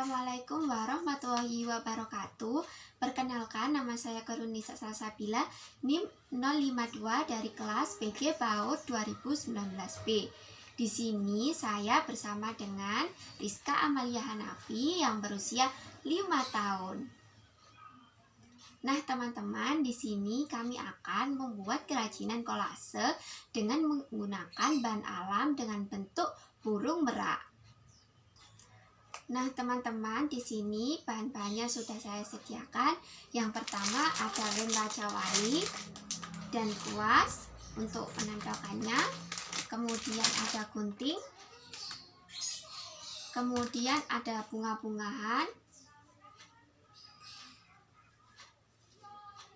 Assalamualaikum warahmatullahi wabarakatuh. Perkenalkan, nama saya Karunisa Salsabila, NIM 052 dari kelas PG PAUD 2019B. Di sini saya bersama dengan Rizka Amalia Hanafi yang berusia 5 tahun. Nah, teman-teman, di sini kami akan membuat kerajinan kolase dengan menggunakan bahan alam dengan bentuk burung merak. Nah, teman-teman, di sini bahan-bahannya sudah saya sediakan. Yang pertama ada lem rajawali dan kuas untuk menempelkannya. Kemudian ada gunting. Kemudian ada bunga-bungahan.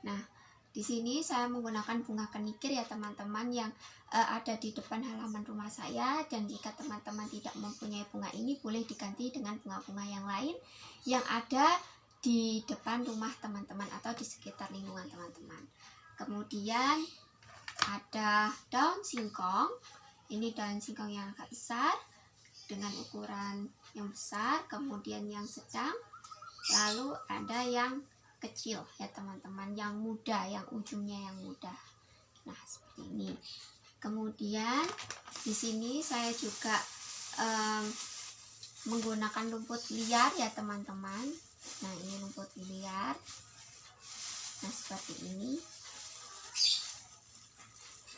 Nah, di sini saya menggunakan bunga kenikir ya teman-teman, yang ada di depan halaman rumah saya. Dan jika teman-teman tidak mempunyai bunga ini, boleh diganti dengan bunga-bunga yang lain yang ada di depan rumah teman-teman atau di sekitar lingkungan teman-teman. Kemudian ada daun singkong. Ini daun singkong yang agak besar dengan ukuran yang besar, kemudian yang sedang, lalu ada yang kecil ya teman-teman, yang muda, yang ujungnya yang muda. Nah, seperti ini. Kemudian di sini saya juga menggunakan rumput liar ya teman-teman. Nah, ini rumput liar. Nah, seperti ini.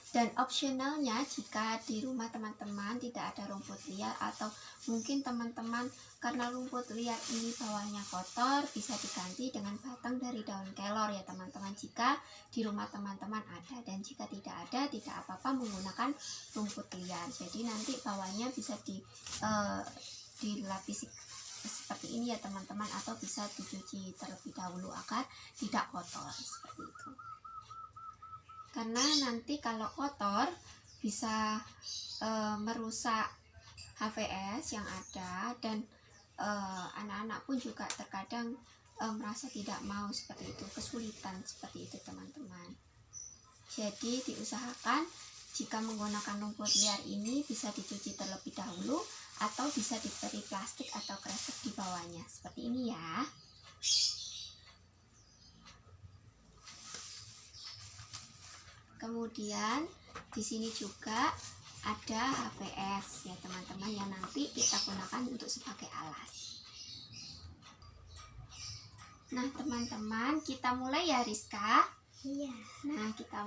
Dan opsionalnya, jika di rumah teman-teman tidak ada rumput liar, atau mungkin teman-teman karena rumput liar ini bawahnya kotor, bisa diganti dengan batang dari daun kelor ya teman-teman, jika di rumah teman-teman ada. Dan jika tidak ada, tidak apa-apa menggunakan rumput liar. Jadi nanti bawahnya bisa dilapisi seperti ini ya teman-teman, atau bisa dicuci terlebih dahulu agar tidak kotor seperti itu. Karena nanti kalau kotor bisa merusak HVS yang ada, dan anak-anak pun juga terkadang merasa tidak mau seperti itu, kesulitan seperti itu teman-teman. Jadi diusahakan jika menggunakan rumput liar ini bisa dicuci terlebih dahulu, atau bisa diberi plastik atau kresek di bawahnya seperti ini ya. Kemudian di sini juga ada HVS ya teman-teman, yang nanti kita gunakan untuk sebagai alas. Nah, teman-teman, kita mulai ya Rizka. Iya. Nah, kita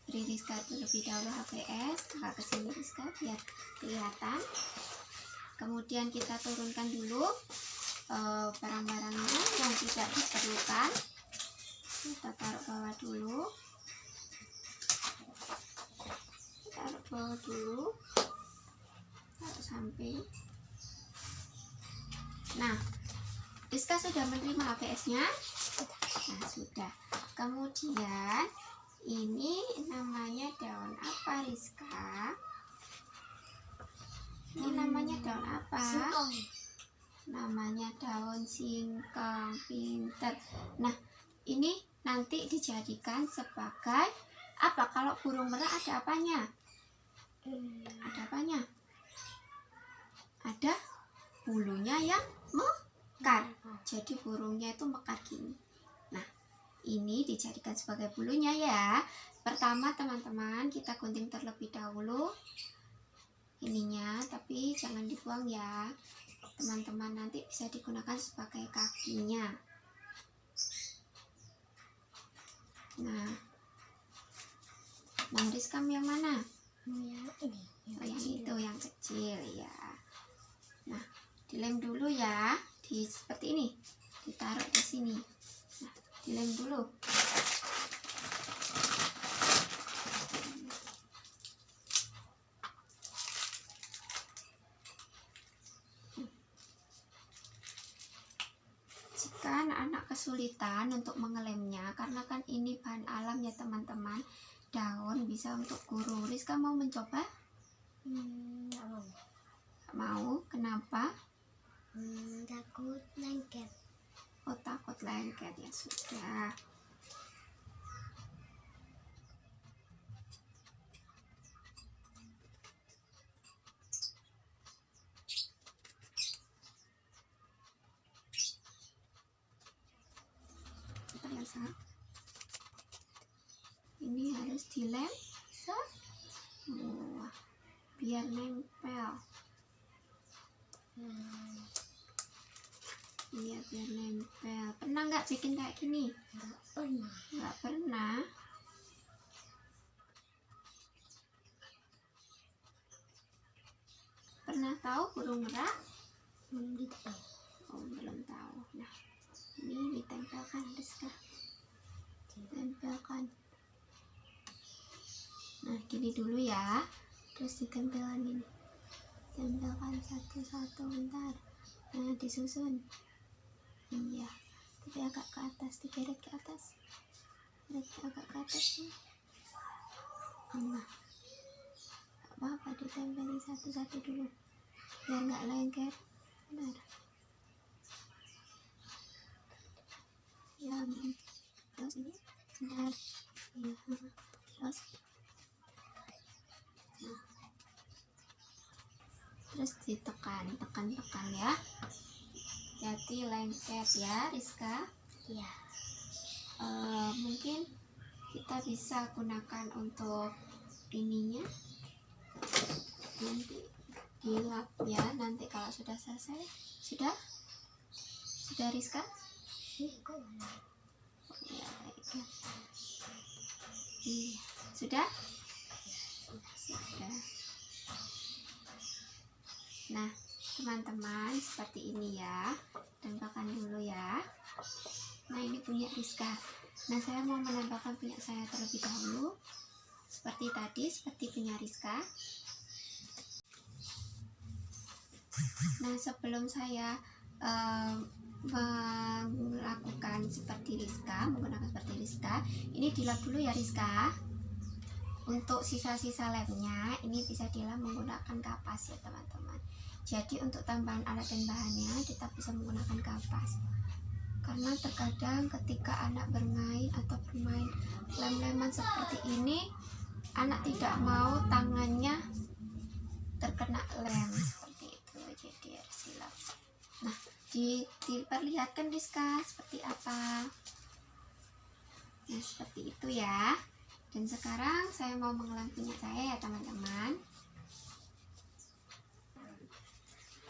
beri Rizka terlebih dahulu HVS. Kakak kesini Rizka biar kelihatan. Kemudian kita turunkan dulu barang-barangnya yang tidak diperlukan. Kita taruh bawah dulu. Taruh bawah dulu, taruh samping. Nah, Rizka sudah menerima HVS-nya. Nah, sudah. Kemudian ini namanya daun apa Rizka? Ini namanya daun apa? Singkong. Namanya daun singkong, pinter. Nah, ini nanti dijadikan sebagai apa? Kalau burung merak ada apanya? Ada apanya? Ada bulunya yang mekar. Jadi burungnya itu mekar gini. Nah, ini dijadikan sebagai bulunya ya. Pertama teman-teman, kita gunting terlebih dahulu ininya, tapi jangan dibuang ya teman-teman, nanti bisa digunakan sebagai kakinya. Nah, Rizka yang mana? Yang ini. Oh, yang itu, yang kecil ya. Nah, dilem dulu ya, seperti ini, ditaruh di sini. Nah, dilem dulu. Jika anak-anak kesulitan untuk mengelemnya, karena kan ini bahan alam ya teman-teman, daun bisa untuk guru. Rizka mau mencoba? Nggak mau. Mau? Kenapa? Takut lengket. Oh, takut lengket, ya sudah. biasa. Ini harus dilem semua biar nempel. Iya, biar nempel. Pernah nggak bikin kayak gini? Nggak pernah. Nggak pernah. Pernah tahu burung merak? Belum tahu. Oh, belum tahu. Nah, ini ditempelkan, Rizka. Tempelkan. Nah, gini dulu ya. Terus ditempelkan ini. Tempelkan satu-satu, bentar. Nah, disusun. Iya. Tapi agak ke atas, digeret ke atas. Geret agak ke atas. Nah. Gak apa-apa, ditempelin satu-satu dulu. Biar nggak lengket. Benar. Ya, terus ini. Bentar. Ya, terus. Nah. Terus ditekan, tekan ya. Jadi lengket ya, Rizka. Iya. Mungkin kita bisa gunakan untuk ininya. Nanti dilap ya. Nanti kalau sudah selesai, sudah Rizka? Kok Ya, baik. Iya, sudah. Nah, teman-teman, seperti ini ya. Tempelkan dulu ya. Nah, ini punya Rizka. Nah, saya mau menambahkan punya saya terlebih dahulu. Seperti tadi, seperti punya Rizka. Nah, sebelum saya melakukan seperti Rizka, menggunakan seperti Rizka, ini dilap dulu ya, Rizka. Untuk sisa-sisa lemnya, ini bisa dilap menggunakan kapas ya, teman-teman. Jadi untuk tambahan alat dan bahannya kita bisa menggunakan kapas. Karena terkadang ketika anak bermain atau bermain lem-leman seperti ini, anak tidak mau tangannya terkena lem seperti itu, jadi harus dilap. Nah, diperlihatkan Rizka seperti apa. Nah, seperti itu ya. Dan sekarang saya mau mengulang punya saya ya, teman-teman.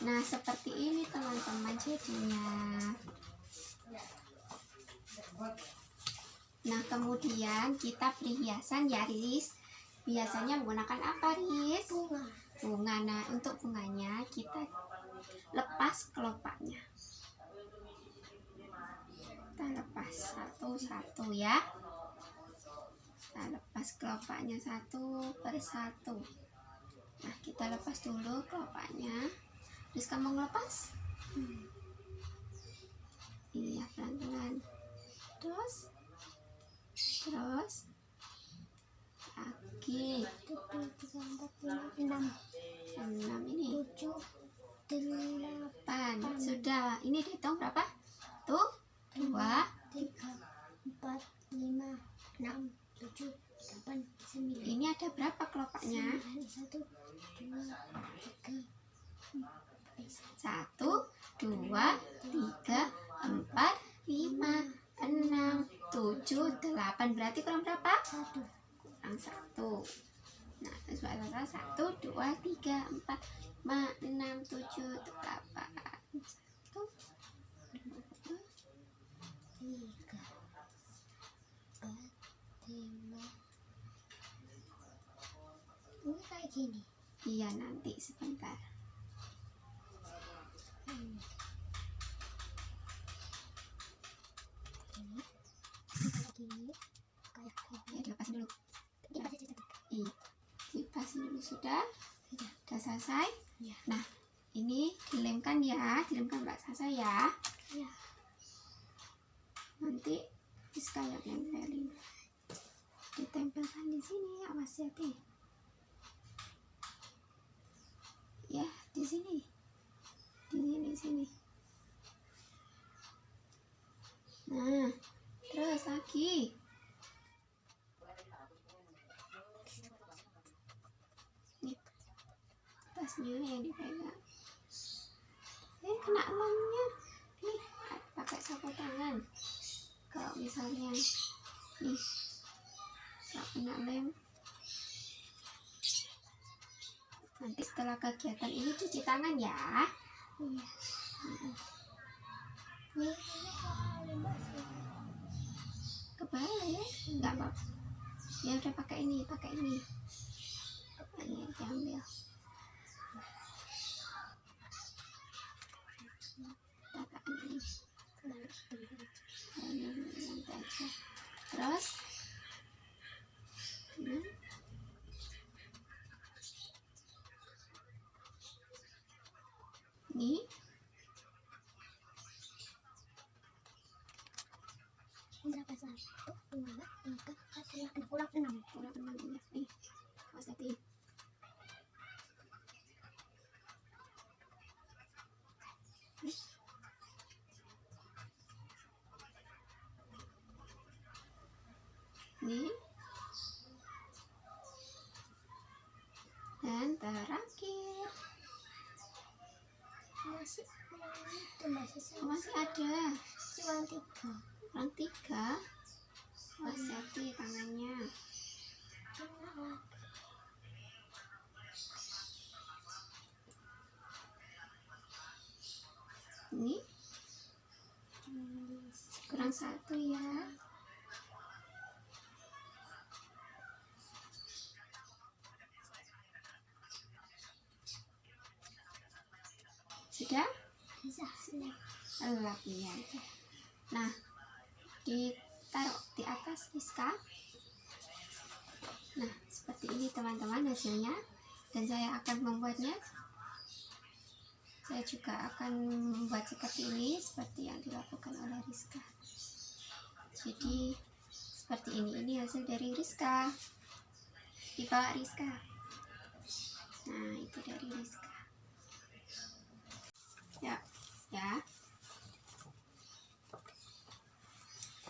Nah, seperti ini teman-teman jadinya. Nah, kemudian kita beri hiasan ya, Riz. Biasanya menggunakan apa, Riz? Bunga. Nah, untuk bunganya kita lepas kelopaknya. Kita lepas satu-satu ya. Kita lepas kelopaknya satu persatu. Nah, kita lepas dulu kelopaknya. Terus kamu ngelepas? Iya, pelan-pelan. Terus lagi 6 ini 8. Sudah. Ini dihitung berapa? Tuh 2 3 4 5 6 7 8 9. Ini ada berapa kelopaknya? 1 2 3 1 2 3 4 5 6 7 8. Berarti kurang berapa? 1. Kurang 1. Nah, terus 1 2 3 4 5 6 7 8. 1 2 3 4 5. Ini kayak gini. Iya, nanti sebentar. Gini kayak Ya, dilepasin dulu. Iya, dilepasin dulu. Sudah selesai. Ya. Nah, ini dilemkan ya, dilemkan Mbak Sasa ya. Ya. Nanti Rizka yang nempelin. Ditempelkan di sini, awas hati. Ya, di sini. Di sini. Nah, terus lagi. Nih, tasnya yang dipegang. Kena lemnya. Nih, pakai sapu tangan. Kalau misalnya nih nggak kena lem. Nanti setelah kegiatan ini cuci tangan ya. Iya. Ini soal bakso. Kebalik nggak apa-apa ya, udah pakai ini ini diambil. Takaan ini nanti aja. Terus nih Berapa? 1, 2, 3, 4, 5, kurang 6. kurang 6 ya. Nih Mas Ati. Nih dan terakhir Masih itu masih ada cuma 3. kurang 3. Mas Ati tangannya. Ini kurang 1 ya. Sudah? Bisa. Lap ya. Nah, ditaruh di atas Rizka. Nah, seperti ini teman-teman hasilnya. Dan saya akan membuatnya. Saya juga akan membuat seperti ini, seperti yang dilakukan oleh Rizka. Jadi seperti ini hasil dari Rizka. Dibawa Rizka. Nah, itu dari Rizka. Ya.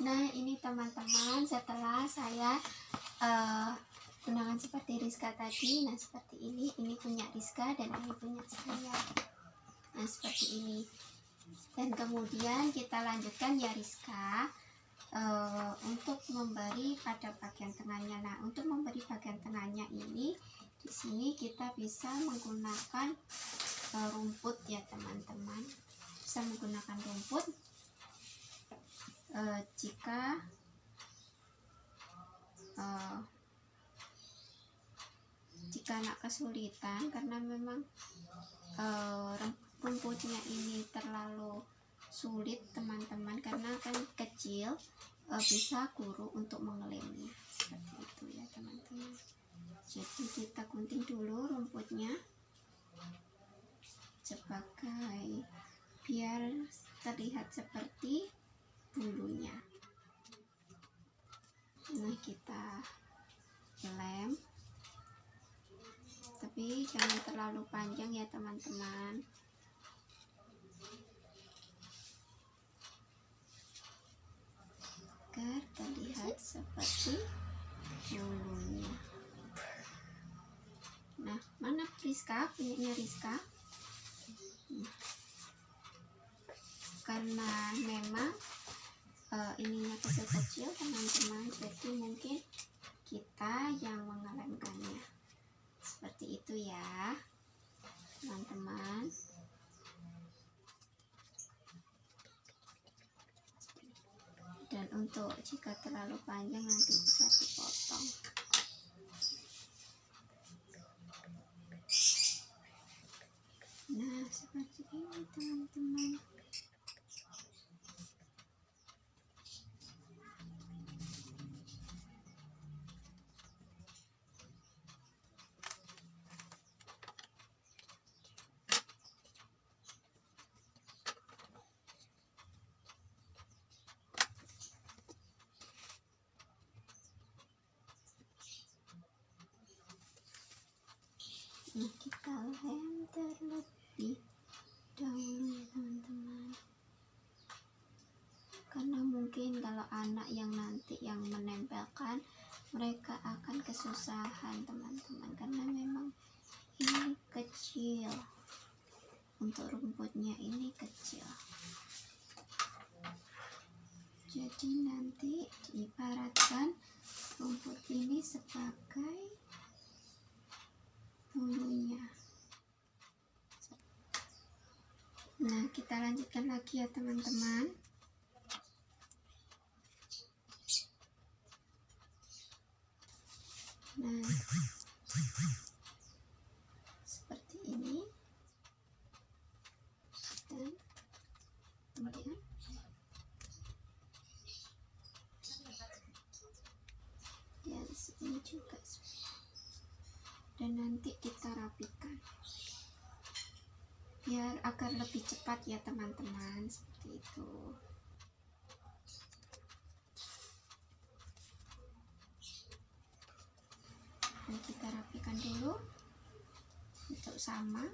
Nah, ini teman-teman setelah saya gunakan seperti Rizka tadi. Nah, seperti ini punya Rizka dan ini punya saya. Nah, seperti ini. Dan kemudian kita lanjutkan ya Rizka, untuk memberi pada bagian tengahnya. Nah, untuk memberi bagian tengahnya ini, di sini kita bisa menggunakan rumput ya teman-teman. Bisa menggunakan rumput jika anak kesulitan, karena memang rumputnya ini terlalu sulit teman-teman, karena kan kecil, bisa guru untuk mengelemnya seperti itu ya teman-teman. Jadi kita gunting dulu rumputnya sebagai biar terlihat seperti bulunya. Nah, kita lem, tapi jangan terlalu panjang ya teman-teman. Agar terlihat seperti bulunya. Nah, mana Rizka? Punyanya Rizka. Karena memang ininya kecil-kecil teman-teman, jadi mungkin kita yang mengelemkannya seperti itu ya teman-teman. Dan untuk jika terlalu panjang nanti bisa dipotong. Nah, seperti ini teman-teman. Nah, kita lem terlebih dahulu ya teman-teman, karena mungkin kalau anak yang nanti yang menempelkan, mereka akan kesusahan teman-teman, karena memang ini kecil, untuk rumputnya ini kecil. Jadi nanti diibaratkan rumput ini sebagai bulunya. Nah, kita lanjutkan lagi ya teman-teman. Nah, seperti ini. Dan kemudian ya di sini juga. Dan nanti kita rapikan biar agar lebih cepat ya teman-teman, seperti itu. Dan kita rapikan dulu untuk sama.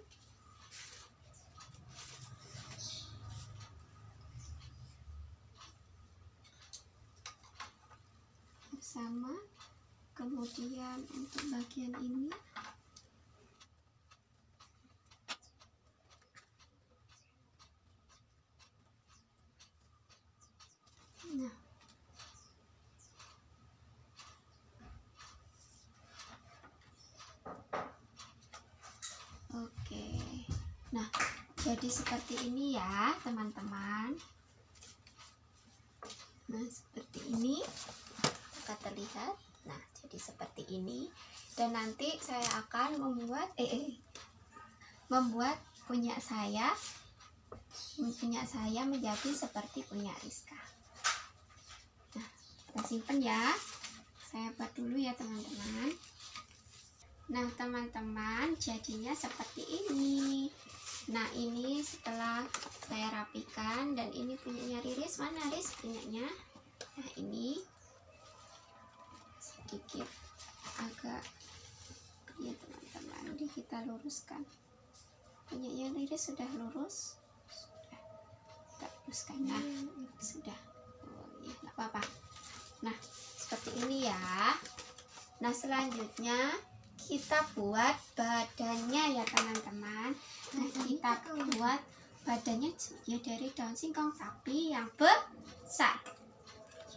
Sama. Kemudian untuk bagian ini nah, oke. Nah, jadi seperti ini ya teman-teman. Nah, seperti ini akan terlihat. Nah, jadi seperti ini. Dan nanti saya akan membuat punya saya menjadi seperti punya Rizka. Nah, kita simpan ya. Saya buat dulu ya teman-teman. Nah teman-teman, jadinya seperti ini. Nah ini setelah saya rapikan, dan ini punyanya Riris. Mana Riris punyanya? Nah ini sedikit agak ya teman-teman, ini kita luruskan. Punyanya Riris sudah lurus, sudah kita luruskan. Nah sudah, oh, ya, nggak apa-apa. Nah seperti ini ya. Nah selanjutnya kita buat badannya ya teman-teman. Nah kita buat badannya ya dari daun singkong tapi yang besar.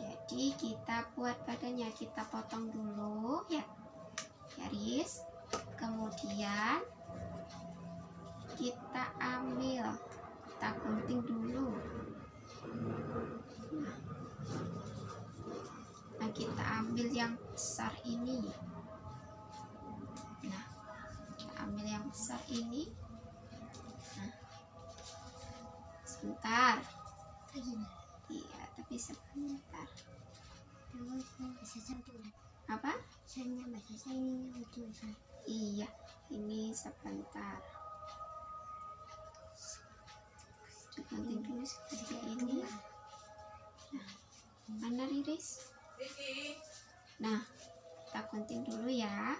Jadi kita buat badannya, kita potong dulu ya garis, kemudian kita ambil, kita gunting dulu. Nah kita ambil yang besar ini. Nah kita ambil yang besar ini. Nah sebentar, iya tapi sebentar. Apa? Iya, ini sebentar. Digunting dulu seperti ini. Nah, mana Riris? Nah, kita gunting dulu ya.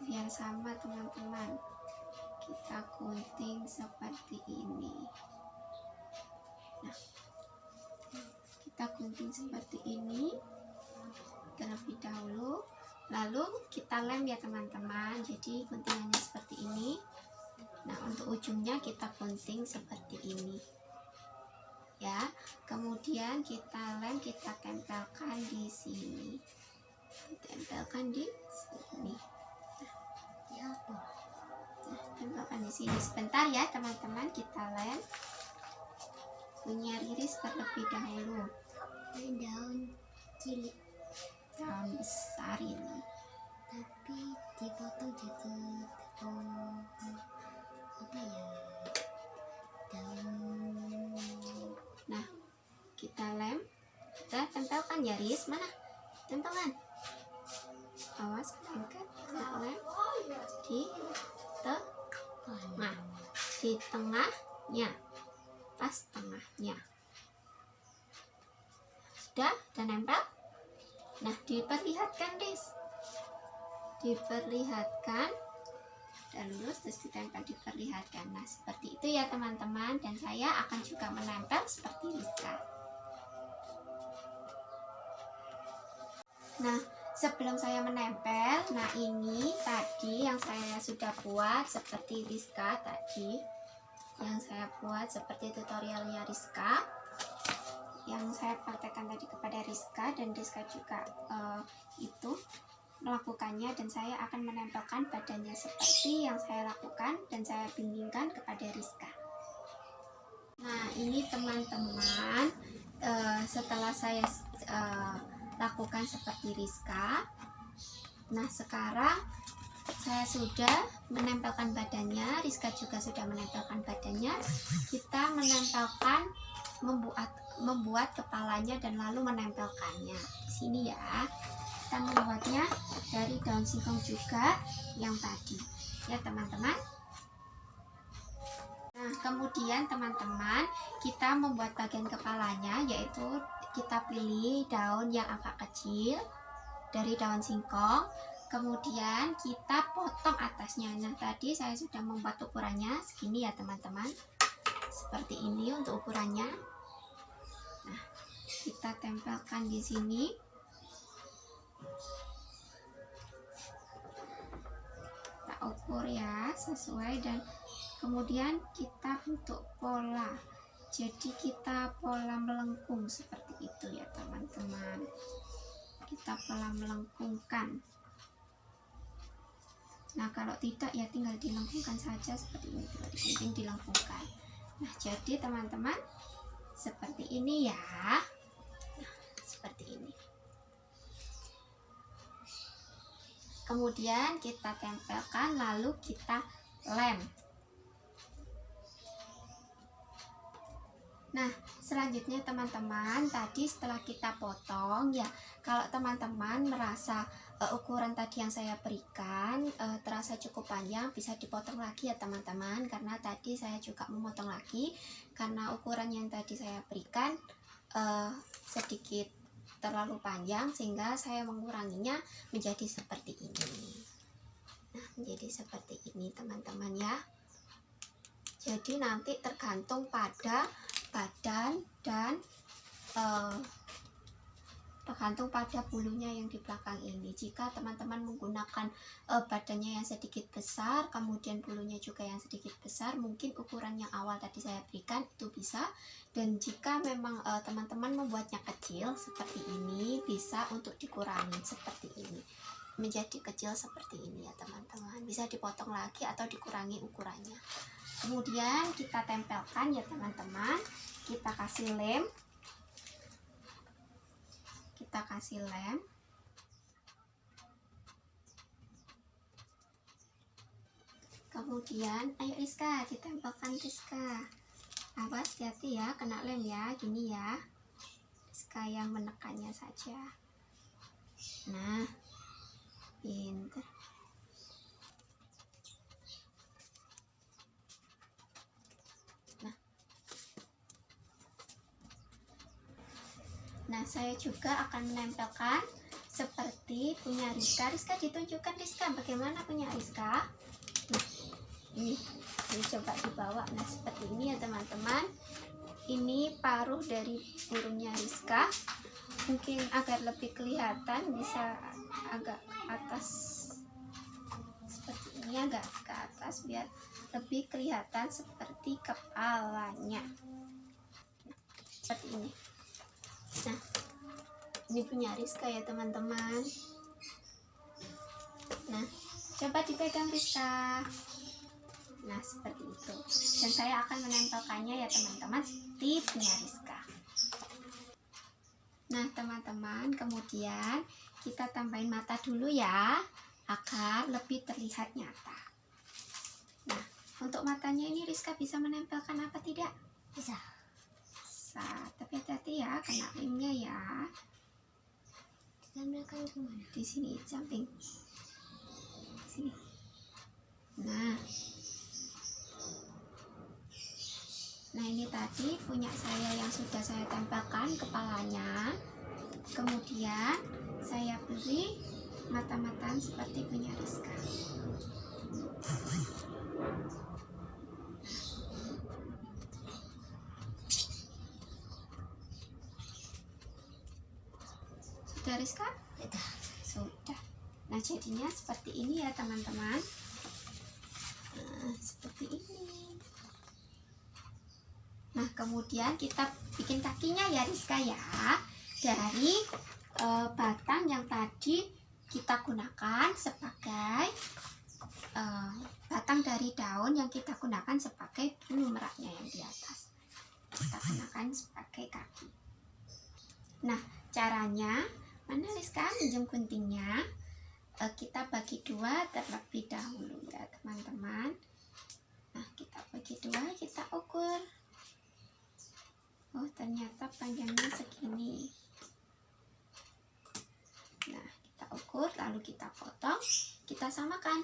Biar sama teman-teman. Kita gunting seperti ini. Nah, kita gunting seperti ini terlebih dahulu, lalu kita lem ya teman-teman. Jadi guntingannya seperti ini. Nah untuk ujungnya kita gunting seperti ini ya, kemudian kita lem, kita tempelkan di sini, tempelkan di sini. Nah, tempelkan di sini. Sebentar ya teman-teman, kita lem punya Riris terlebih dahulu. Daun cilik, daun besar ini tapi dipotong jadi apa ya, daun. Nah kita lem, kita tempelkan ya Riz. Mana tempelkan, awas lengket. Kita lem di tengah, di tengahnya, pas tengahnya. Sudah, dan nempel. Nah diperlihatkan Riz, diperlihatkan, dan lurus terus ditempel, diperlihatkan. Nah seperti itu ya teman-teman, dan saya akan juga menempel seperti Rizka. Nah sebelum saya menempel, nah ini tadi yang saya sudah buat seperti Rizka tadi, yang saya buat seperti tutorialnya Rizka. yang saya praktekkan tadi kepada Rizka, dan Rizka juga itu melakukannya, dan saya akan menempelkan badannya seperti yang saya lakukan dan saya bimbingkan kepada Rizka. Nah, ini teman-teman, setelah saya lakukan seperti Rizka, nah sekarang saya sudah menempelkan badannya, Rizka juga sudah menempelkan badannya. Kita menempelkan, membuat kepalanya dan lalu menempelkannya di sini ya. Kita membuatnya dari daun singkong juga yang tadi ya teman-teman. Nah, kemudian teman-teman, kita membuat bagian kepalanya, yaitu kita pilih daun yang agak kecil dari daun singkong. Kemudian kita potong atasnya. Nah, tadi saya sudah membuat ukurannya segini ya teman-teman. Seperti ini untuk ukurannya. Nah, kita tempelkan di sini. Kita ukur ya sesuai, dan kemudian kita bentuk pola. Jadi kita pola melengkung seperti itu ya teman-teman. Kita pola melengkungkan. Nah, kalau tidak ya tinggal dilengkungkan saja seperti ini, tinggal digunting dilengkungkan. Nah, jadi teman-teman seperti ini ya. Nah, seperti ini. Kemudian kita tempelkan, lalu kita lem. Nah, selanjutnya teman-teman, tadi setelah kita potong ya, kalau teman-teman merasa ukuran tadi yang saya berikan terasa cukup panjang, bisa dipotong lagi ya teman-teman, karena tadi saya juga memotong lagi karena ukuran yang tadi saya berikan sedikit terlalu panjang, sehingga saya menguranginya menjadi seperti ini. Nah, menjadi seperti ini teman-teman ya. Jadi nanti tergantung pada badan dan tergantung pada bulunya yang di belakang ini. Jika teman-teman menggunakan badannya yang sedikit besar, kemudian bulunya juga yang sedikit besar, mungkin ukuran yang awal tadi saya berikan itu bisa. Dan jika memang teman-teman membuatnya kecil seperti ini, bisa untuk dikurangi seperti ini, menjadi kecil seperti ini ya teman-teman. Bisa dipotong lagi atau dikurangi ukurannya. Kemudian kita tempelkan ya teman-teman. Kita kasih lem. Kita kasih lem. Kemudian ayo Rizka, ditempelkan Rizka. Awas, hati-hati ya, kena lem ya, gini ya. Rizka yang menekannya saja. Nah, pinter. Nah, saya juga akan menempelkan seperti punya Rizka. Rizka, ditunjukkan Rizka bagaimana punya Rizka. Nah, ini coba dibawa. Nah, seperti ini ya teman-teman. Ini paruh dari burungnya Rizka. Mungkin agar lebih kelihatan, bisa agak ke atas seperti ini, agak ke atas biar lebih kelihatan seperti kepalanya. Seperti ini. Nah, ini punya Rizka ya teman-teman. Nah, coba dipegang Rizka. Nah, seperti itu. Dan saya akan menempelkannya ya teman-teman seperti punya Rizka. Nah teman-teman, kemudian kita tambahin mata dulu ya, agar lebih terlihat nyata. Nah, untuk matanya ini Rizka bisa menempelkan apa tidak? Bisa. Tapi hati-hati ya, kena lemnya ya. Ditempelkan kemana? Di sini, samping. Sini. Nah, ini tadi punya saya yang sudah saya tempelkan kepalanya. Kemudian saya beri mata-mataan seperti punya Rizka. Sudah Rizka? Sudah. Nah, jadinya seperti ini ya teman-teman. Nah, seperti ini. Nah, kemudian kita bikin kakinya ya Rizka ya, dari batang yang tadi kita gunakan sebagai batang dari daun yang kita gunakan sebagai bulu meraknya yang di atas. Kita gunakan sebagai kaki. Nah, caranya, mana Rizka minjem guntingnya? Kita bagi dua terlebih dahulu ya teman-teman. Nah, kita bagi dua, kita ukur. Oh, ternyata panjangnya segini. Nah, kita ukur, lalu kita potong, kita samakan.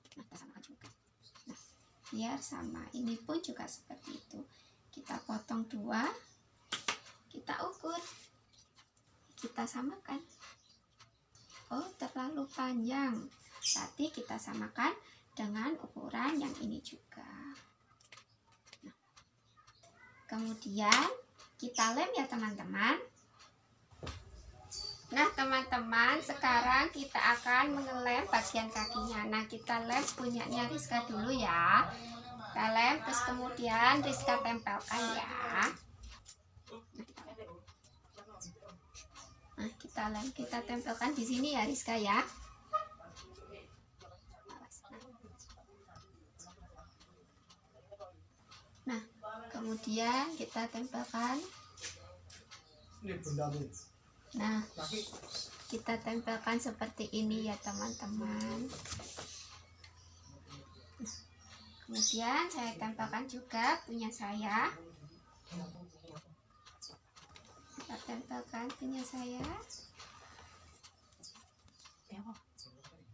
Nah, kita samakan juga. Nah, biar sama. Ini pun juga seperti itu. Kita potong dua, kita ukur, kita samakan. Oh, terlalu panjang. Berarti kita samakan dengan ukuran yang ini juga. Nah, kemudian kita lem ya teman-teman. Nah teman-teman, sekarang kita akan mengelem bagian kakinya. Nah, kita lem punyanya Rizka dulu ya. Kita lem, terus kemudian Rizka tempelkan ya. Nah, kita tempelkan di sini ya Rizka ya. Nah, kemudian kita tempelkan. Nah, kita tempelkan seperti ini ya teman-teman. Kemudian saya tempelkan juga punya saya. Kita tempelkan punya saya.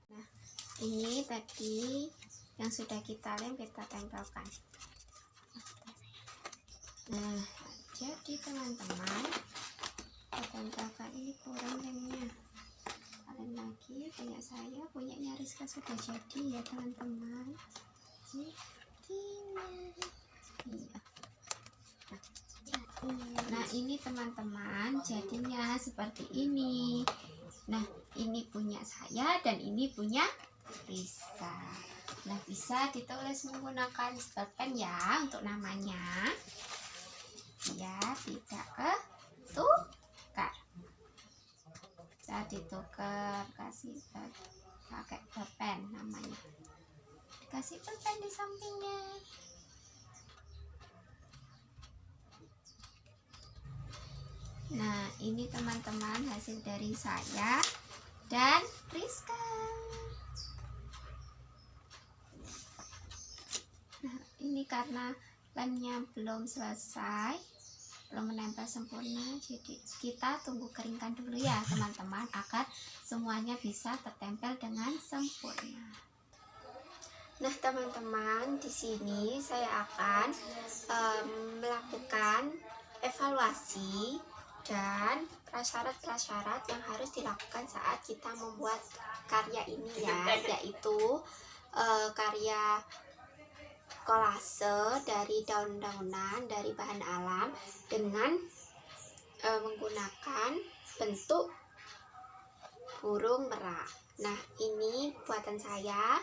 Nah, ini tadi yang sudah kita lem, kita tempelkan. Nah, jadi teman-teman, kita tempelkan, ini kurang lemnya. Lem lagi, punya saya, punyanya Rizka sudah jadi ya teman-teman. Nah, ini teman-teman, jadinya seperti ini. Nah, ini punya saya dan ini punya Rizka. Nah, bisa ditulis menggunakan pen ya untuk namanya. Ya, tidak ketukar. Bisa ditukar, kasih pakai pen namanya. Kasih pen di sampingnya. Nah, ini teman-teman hasil dari saya dan Rizka. Nah, ini karena lemnya belum selesai, belum menempel sempurna, jadi kita tunggu keringkan dulu ya teman-teman, agar semuanya bisa tertempel dengan sempurna. Nah teman-teman, di sini saya akan melakukan evaluasi dan prasyarat-prasyarat yang harus dilakukan saat kita membuat karya ini ya, yaitu karya kolase dari daun-daunan dari bahan alam dengan menggunakan bentuk burung merak. Nah, ini buatan saya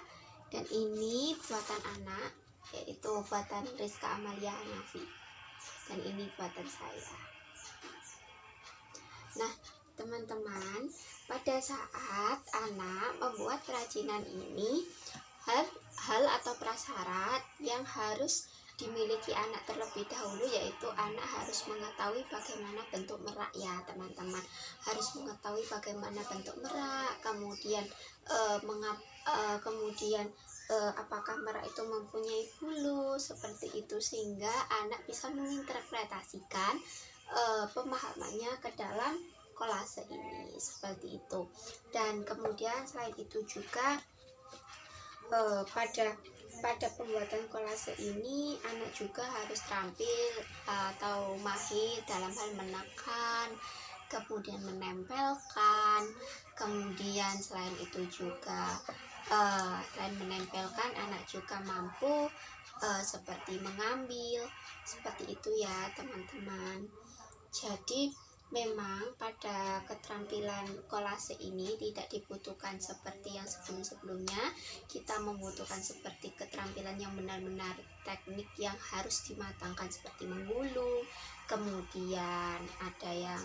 dan ini buatan anak, yaitu buatan Rizka Amalia Hanafi, dan ini buatan saya. Nah teman-teman, pada saat anak membuat kerajinan ini, hal atau prasyarat yang harus dimiliki anak terlebih dahulu, yaitu anak harus mengetahui bagaimana bentuk merak ya teman-teman, harus mengetahui bagaimana bentuk merak, kemudian apakah merak itu mempunyai bulu seperti itu, sehingga anak bisa menginterpretasikan pemahamannya ke dalam kolase ini seperti itu. Dan kemudian selain itu juga pada pembuatan kolase ini anak juga harus terampil atau mahir dalam hal menekan, kemudian menempelkan, kemudian selain itu juga selain menempelkan, anak juga mampu seperti mengambil, seperti itu ya teman-teman. Jadi Memang pada keterampilan kolase ini tidak dibutuhkan seperti yang sebelum-sebelumnya. Kita membutuhkan seperti keterampilan yang benar-benar teknik yang harus dimatangkan seperti menggulung, kemudian ada yang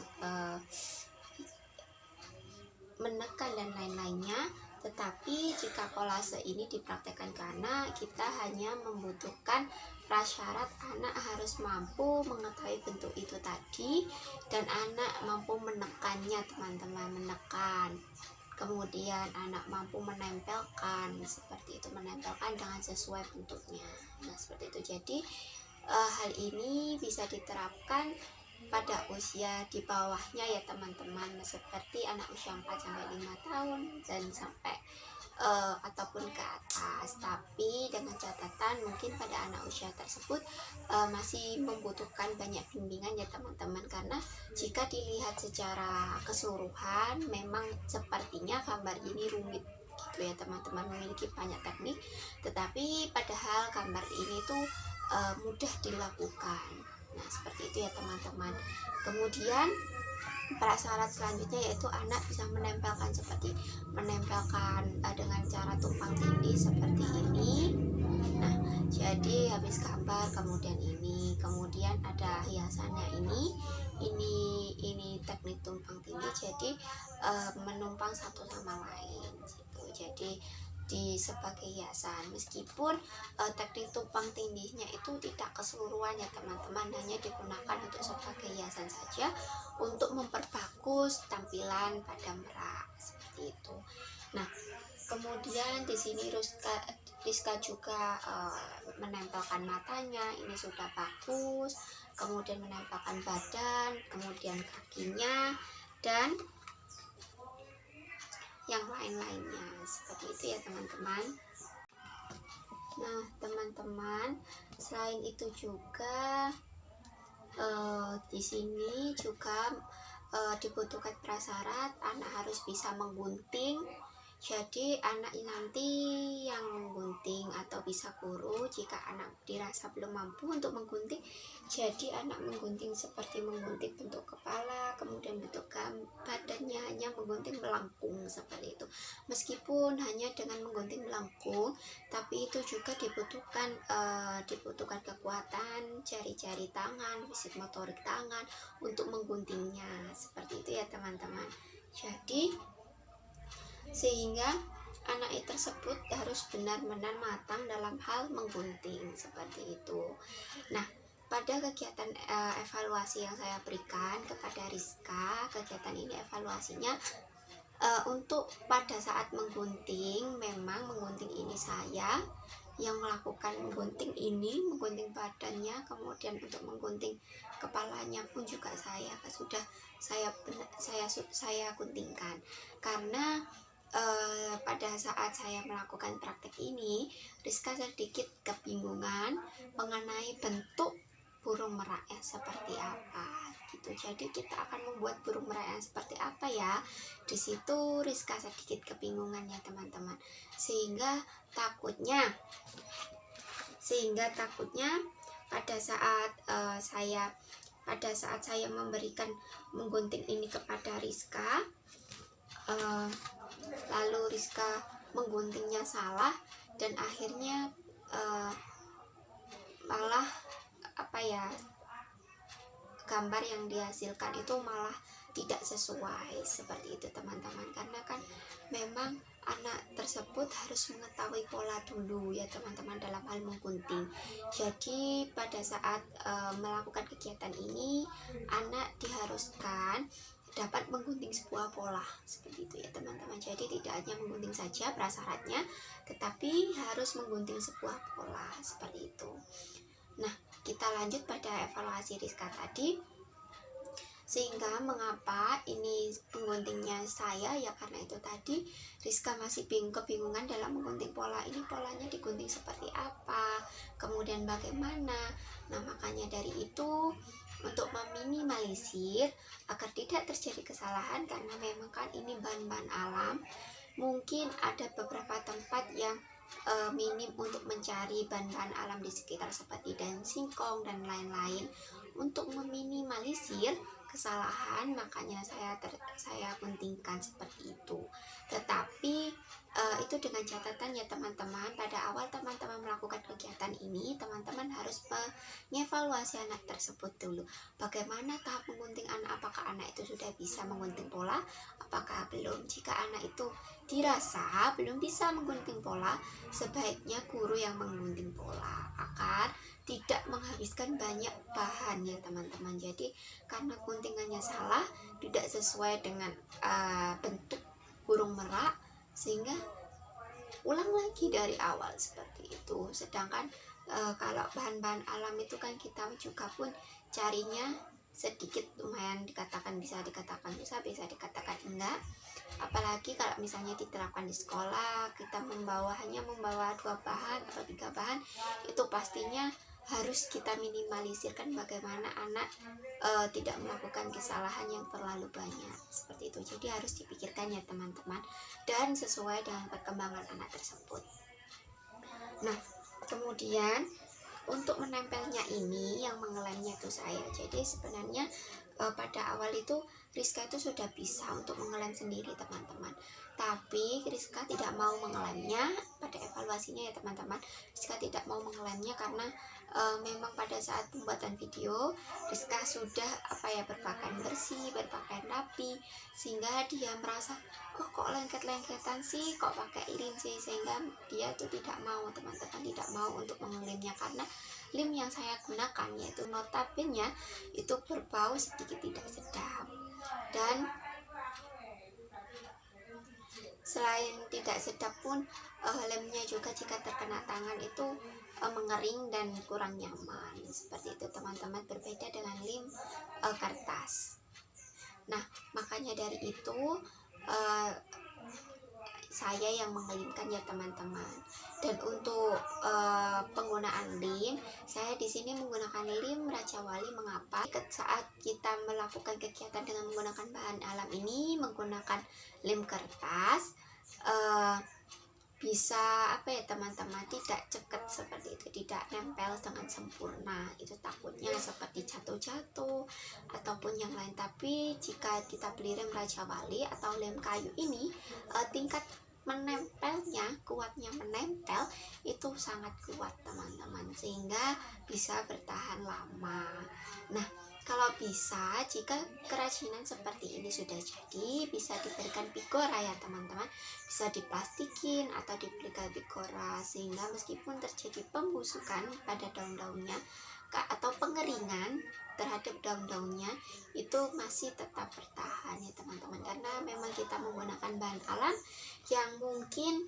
menekan dan lain-lainnya. Tetapi jika kolase ini dipraktekkan ke anak, kita hanya membutuhkan prasyarat anak harus mampu mengetahui bentuk itu tadi, dan anak mampu menekannya, teman-teman, menekan. Kemudian anak mampu menempelkan, seperti itu, menempelkan dengan sesuai bentuknya. Nah, seperti itu. Jadi hal ini bisa diterapkan pada usia di bawahnya ya teman-teman, seperti anak usia 4 sampai 5 tahun dan sampai ataupun ke atas. Tapi dengan catatan mungkin pada anak usia tersebut masih membutuhkan banyak bimbingan ya teman-teman, karena jika dilihat secara keseluruhan memang sepertinya gambar ini rumit gitu ya teman-teman, memiliki banyak teknik, tetapi padahal gambar ini tuh mudah dilakukan. Nah, seperti itu ya teman-teman. Kemudian prasyarat selanjutnya yaitu anak bisa menempelkan, seperti menempelkan dengan cara tumpang tindih seperti ini. Nah, jadi habis gambar kemudian ini, kemudian ada hiasannya ini teknik tumpang tindih. Jadi menumpang satu sama lain gitu. Jadi di sebagai hiasan, meskipun teknik tumpang tindihnya itu tidak keseluruhan ya teman-teman, hanya digunakan untuk sebagai hiasan saja untuk memperbagus tampilan pada merak seperti itu. Nah, kemudian di sini Rizka juga menempelkan matanya, ini sudah bagus. Kemudian menempelkan badan, kemudian kakinya, dan yang lain-lainnya seperti itu ya teman-teman. Nah teman-teman, selain itu juga di sini juga dibutuhkan prasyarat anak harus bisa menggunting. Jadi anak nanti yang menggunting atau bisa guru jika anak dirasa belum mampu untuk menggunting. Jadi anak menggunting seperti menggunting bentuk kepala, kemudian bentuk badannya, hanya menggunting melengkung seperti itu. Meskipun hanya dengan menggunting melengkung, tapi itu juga dibutuhkan kekuatan jari-jari tangan, fisik motorik tangan untuk mengguntingnya seperti itu ya teman-teman. Jadi sehingga anak tersebut harus benar-benar matang dalam hal menggunting seperti itu. Nah, pada kegiatan evaluasi yang saya berikan kepada Rizka, kegiatan ini evaluasinya untuk pada saat menggunting, memang menggunting ini saya yang melakukan menggunting badannya, kemudian untuk menggunting kepalanya pun juga saya guntingkan, karena pada saat saya melakukan praktek ini Rizka sedikit kebingungan mengenai bentuk burung merak yang seperti apa gitu. Jadi kita akan membuat burung merak yang seperti apa ya, di situ Rizka sedikit kebingungan ya teman-teman, sehingga takutnya pada saat saya memberikan menggunting ini kepada Rizka, lalu Rizka mengguntingnya salah dan akhirnya malah gambar yang dihasilkan itu malah tidak sesuai seperti itu teman-teman, karena kan memang anak tersebut harus mengetahui pola dulu ya teman-teman dalam hal menggunting. Jadi pada saat melakukan kegiatan ini anak diharuskan dapat menggunting sebuah pola seperti itu ya teman-teman. Jadi tidak hanya menggunting saja prasyaratnya, tetapi harus menggunting sebuah pola seperti itu. Nah, kita lanjut pada evaluasi Rizka tadi. Sehingga mengapa ini pengguntingnya saya ya, karena itu tadi Rizka masih kebingungan dalam menggunting pola ini, polanya digunting seperti apa, kemudian bagaimana. Nah, makanya dari itu untuk meminimalisir agar tidak terjadi kesalahan, karena memang kan ini bahan-bahan alam, mungkin ada beberapa tempat yang minim untuk mencari bahan-bahan alam di sekitar seperti daun singkong dan lain-lain. Untuk meminimalisir kesalahan, makanya saya guntingkan seperti itu. Tetapi itu dengan catatan ya teman-teman, pada awal teman-teman melakukan kegiatan ini, teman-teman harus mengevaluasi anak tersebut dulu. Bagaimana tahap menggunting anak, apakah anak itu sudah bisa menggunting pola, apakah belum. Jika anak itu dirasa belum bisa menggunting pola, sebaiknya guru yang menggunting pola agar tidak menghabiskan banyak bahan ya teman-teman. Jadi karena guntingannya salah, tidak sesuai dengan bentuk burung merak, sehingga ulang lagi dari awal seperti itu. Sedangkan kalau bahan-bahan alam itu kan kita juga pun carinya sedikit, lumayan dikatakan bisa dikatakan susah, bisa dikatakan enggak. Apalagi kalau misalnya diterapkan di sekolah, kita hanya membawa 2 bahan atau 3 bahan, itu pastinya harus kita minimalisirkan bagaimana anak tidak melakukan kesalahan yang terlalu banyak seperti itu. Jadi harus dipikirkan ya teman-teman, dan sesuai dengan perkembangan anak tersebut. Nah, kemudian untuk menempelnya ini, yang mengelemnya itu saya. Jadi sebenarnya pada awal itu Rizka itu sudah bisa untuk mengelem sendiri teman-teman, tapi Rizka tidak mau mengelemnya. Pada evaluasinya ya teman-teman, Rizka tidak mau mengelemnya karena memang pada saat pembuatan video Rizka sudah berpakaian bersih, berpakaian rapi, sehingga dia merasa kok lengket-lengketan sih, kok pakai lem sih, sehingga dia tuh tidak mau teman-teman, tidak mau untuk mengelemnya karena lem yang saya gunakan yaitu notabene itu berbau sedikit tidak sedap. Dan selain tidak sedap pun lemnya juga jika terkena tangan itu mengering dan kurang nyaman seperti itu teman-teman, berbeda dengan lem kertas. Nah, makanya dari itu saya yang mengelimkan ya teman-teman. Dan untuk penggunaan lem, saya di sini menggunakan lem Raja Wali. Mengapa? Saat kita melakukan kegiatan dengan menggunakan bahan alam ini, menggunakan lem kertas, bisa teman-teman, tidak cekat seperti itu, tidak nempel dengan sempurna. Itu takutnya seperti jatuh-jatuh ataupun yang lain. Tapi jika kita beli lem Raja Wali atau lem kayu ini, tingkat menempelnya, kuatnya menempel itu sangat kuat teman-teman, sehingga bisa bertahan lama. Nah, kalau bisa, jika kerajinan seperti ini sudah jadi, bisa diberikan pigora ya teman-teman, bisa diplastikin atau diberikan pigora, sehingga meskipun terjadi pembusukan pada daun-daunnya atau pengeringan terhadap daun-daunnya, itu masih tetap bertahan ya teman-teman, karena memang kita menggunakan bahan alam yang mungkin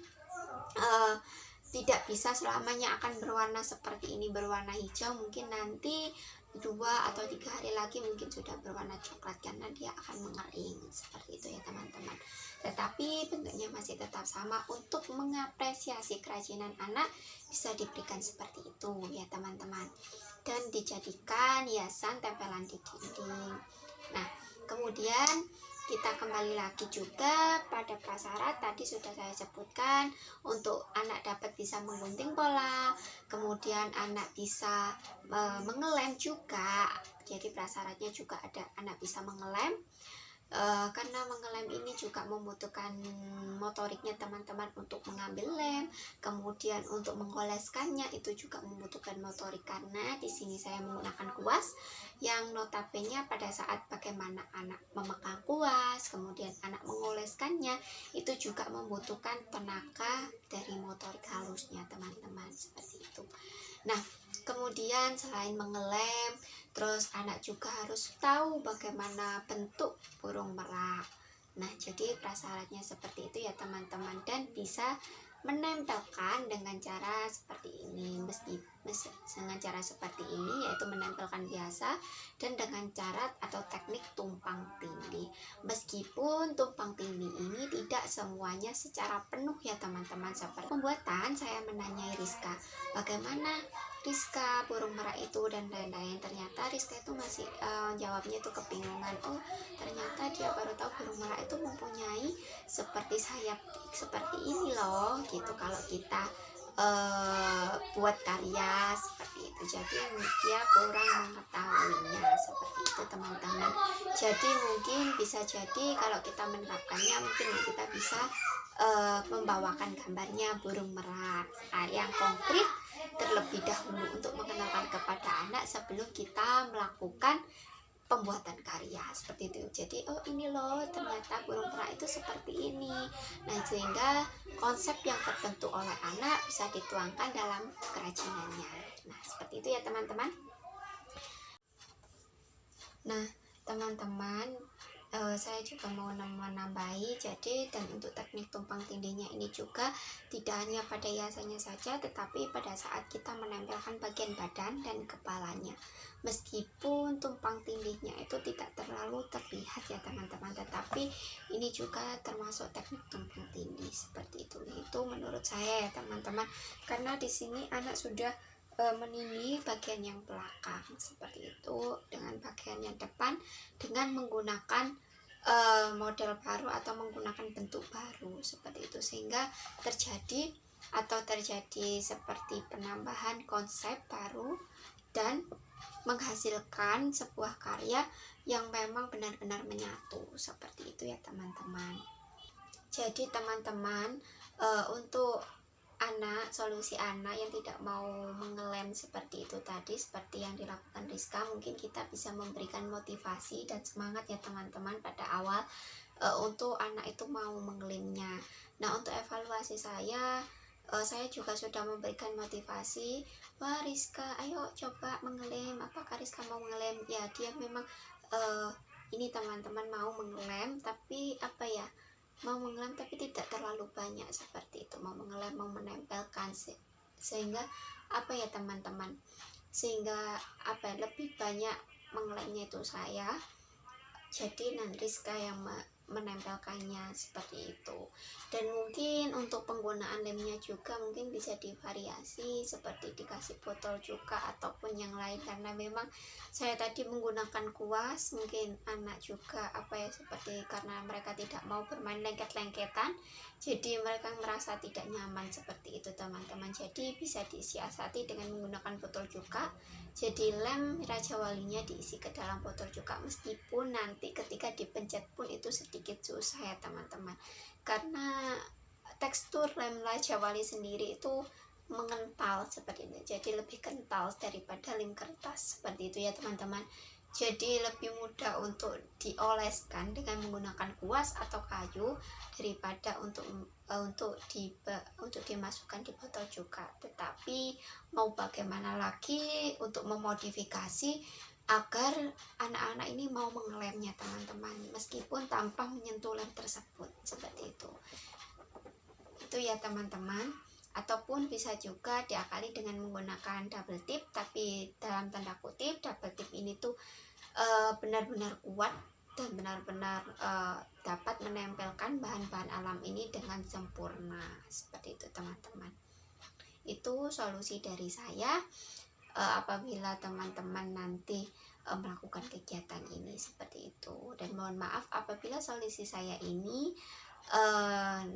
tidak bisa selamanya akan berwarna seperti ini, berwarna hijau. Mungkin nanti 2 atau 3 hari lagi mungkin sudah berwarna coklat karena dia akan mengering seperti itu ya teman-teman. Tetapi bentuknya masih tetap sama. Untuk mengapresiasi kerajinan anak bisa diberikan seperti itu ya teman-teman, dan dijadikan hiasan tempelan di dinding. Nah, kemudian kita kembali lagi juga pada prasyarat tadi sudah saya sebutkan. Untuk anak dapat bisa menggunting pola, kemudian anak bisa mengelem juga. Jadi prasyaratnya juga ada anak bisa mengelem, karena mengelem ini juga membutuhkan motoriknya teman-teman untuk mengambil lem, kemudian untuk mengoleskannya itu juga membutuhkan motorik, karena di sini saya menggunakan kuas yang notabene pada saat bagaimana anak memegang kuas, kemudian anak mengoleskannya, itu juga membutuhkan tenaga dari motorik halusnya teman-teman seperti itu. Nah, kemudian selain mengelem, terus anak juga harus tahu bagaimana bentuk burung merak. Nah, jadi prasyaratnya seperti itu ya teman-teman, dan bisa menempelkan dengan cara seperti ini. Dengan cara seperti ini yaitu menempelkan biasa, dan dengan cara atau teknik tumpang tindih. Meskipun tumpang tindih ini tidak semuanya secara penuh ya teman-teman. Seperti pembuatan, saya menanyai Rizka, bagaimana Rizka burung merak itu dan lain-lain. Ternyata Rizka itu masih jawabnya itu kebingungan. Oh, ternyata dia baru tahu burung merak itu mempunyai seperti sayap seperti ini loh, gitu. Kalau kita buat karya seperti itu, jadi dia kurang mengetahuinya seperti itu teman-teman. Jadi mungkin bisa jadi kalau kita menerapkannya mungkin kita bisa membawakan gambarnya burung merak yang konkret terlebih dahulu untuk mengenalkan kepada anak sebelum kita melakukan pembuatan karya seperti itu. Jadi oh ini loh ternyata burung merak itu seperti ini. Nah sehingga konsep yang terbentuk oleh anak bisa dituangkan dalam kerajinannya. Nah seperti itu ya teman-teman. Nah teman-teman, saya juga mau menambahi, jadi dan untuk teknik tumpang tindihnya ini juga tidak hanya pada hiasannya saja, tetapi pada saat kita menempelkan bagian badan dan kepalanya. Meskipun tumpang tindihnya itu tidak terlalu terlihat ya teman-teman, tetapi ini juga termasuk teknik tumpang tindih seperti itu menurut saya ya teman-teman, karena di sini anak sudah menindih bagian yang belakang seperti itu dengan bagian yang depan dengan menggunakan model baru atau menggunakan bentuk baru seperti itu, sehingga terjadi seperti penambahan konsep baru dan menghasilkan sebuah karya yang memang benar-benar menyatu seperti itu ya teman-teman. Jadi teman-teman, untuk solusi anak yang tidak mau mengelem seperti itu tadi, seperti yang dilakukan Rizka, mungkin kita bisa memberikan motivasi dan semangat ya teman-teman pada awal untuk anak itu mau mengelemnya. Nah untuk evaluasi saya juga sudah memberikan motivasi, wah Rizka ayo coba mengelem, apakah Rizka mau mengelem? Ya dia memang ini teman-teman mau mengelem, tapi apa ya, mau mengelem tapi tidak terlalu banyak seperti itu, mau mengelem, mau menempelkan sehingga apa ya teman-teman, sehingga apa ya, lebih banyak mengelemnya itu saya, jadi nanti Rizka yang menempelkannya seperti itu. Dan mungkin untuk penggunaan lemnya juga mungkin bisa divariasi seperti dikasih botol juga ataupun yang lain, karena memang saya tadi menggunakan kuas, mungkin anak juga apa ya, seperti karena mereka tidak mau bermain lengket-lengketan, jadi mereka merasa tidak nyaman seperti itu teman-teman. Jadi bisa disiasati dengan menggunakan botol juga. Jadi lem Raja Walinya diisi ke dalam botol juga, meskipun nanti ketika dipencet pun itu sedikit susah ya teman-teman, karena tekstur lem Raja Wali sendiri itu mengental seperti ini, jadi lebih kental daripada lem kertas seperti itu ya teman-teman. Jadi lebih mudah untuk dioleskan dengan menggunakan kuas atau kayu daripada untuk dimasukkan di botol juga. Tetapi mau bagaimana lagi untuk memodifikasi agar anak-anak ini mau mengelemnya teman-teman, meskipun tanpa menyentuh lem tersebut seperti itu ya teman-teman. Ataupun bisa juga diakali dengan menggunakan double tip, tapi dalam tanda kutip double tip ini tuh benar-benar kuat dan benar-benar dapat menempelkan bahan-bahan alam ini dengan sempurna seperti itu teman-teman. Itu solusi dari saya apabila teman-teman nanti melakukan kegiatan ini seperti itu. Dan mohon maaf apabila solusi saya ini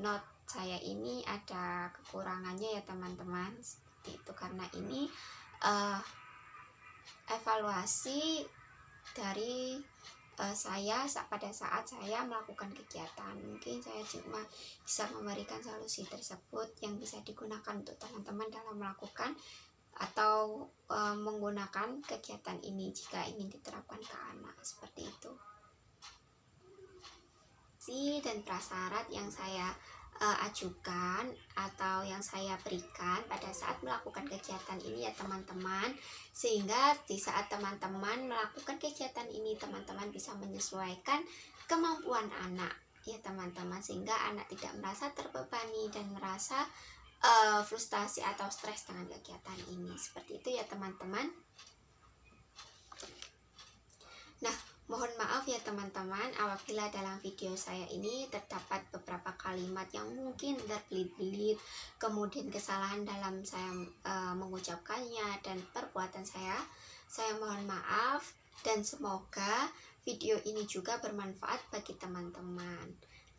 note saya ini ada kekurangannya ya teman-teman seperti itu, karena ini evaluasi dari saya pada saat saya melakukan kegiatan. Mungkin saya cuma bisa memberikan solusi tersebut yang bisa digunakan untuk teman-teman dalam melakukan atau menggunakan kegiatan ini jika ingin diterapkan ke anak seperti itu. Dan prasyarat yang saya ajukan atau yang saya berikan pada saat melakukan kegiatan ini ya teman-teman, sehingga di saat teman-teman melakukan kegiatan ini teman-teman bisa menyesuaikan kemampuan anak ya teman-teman, sehingga anak tidak merasa terbebani dan merasa frustasi atau stres dengan kegiatan ini seperti itu ya teman-teman. Nah mohon maaf ya teman-teman apabila dalam video saya ini terdapat beberapa kalimat yang mungkin berbelit-belit, kemudian kesalahan dalam saya mengucapkannya dan perbuatan saya mohon maaf, dan semoga video ini juga bermanfaat bagi teman-teman.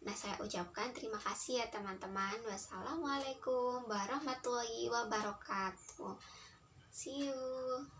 Nah saya ucapkan terima kasih ya teman-teman. Wassalamualaikum warahmatullahi wabarakatuh. See you.